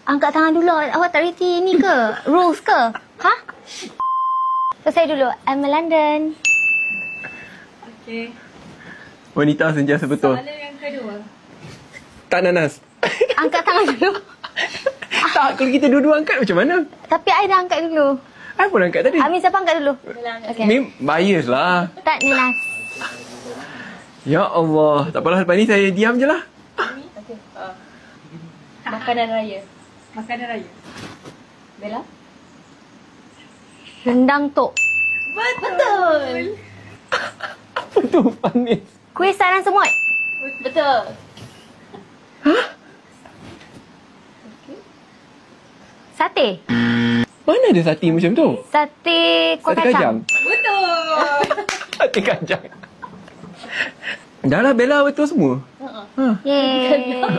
Angkat tangan dulu. Awak tak reti ni ke? Rules ke? Ha? So, saya dulu. I'm a London. Okey. Wanita sentiasa betul. Soalan yang kedua. Tak nanas. Angkat tangan dulu. Tak, kalau kita dua-dua angkat macam mana? Tapi I dah angkat dulu. I pun angkat tadi. Amin, siapa angkat dulu? Okay. Ni bias lah. Tak, Ninas. Ya Allah. Tak apalah, lepas ni saya diam je lah. Okey. Makanan raya. Makanan raya. Bella? Rendang tok. Betul. Apa tu panis? Kuih sarang semut. Betul. Sate. Mana ada sate macam tu? Sate kuah Sate kacang. kacang. Betul. Sate kacang. Dah lah Bella betul semua. Yeay.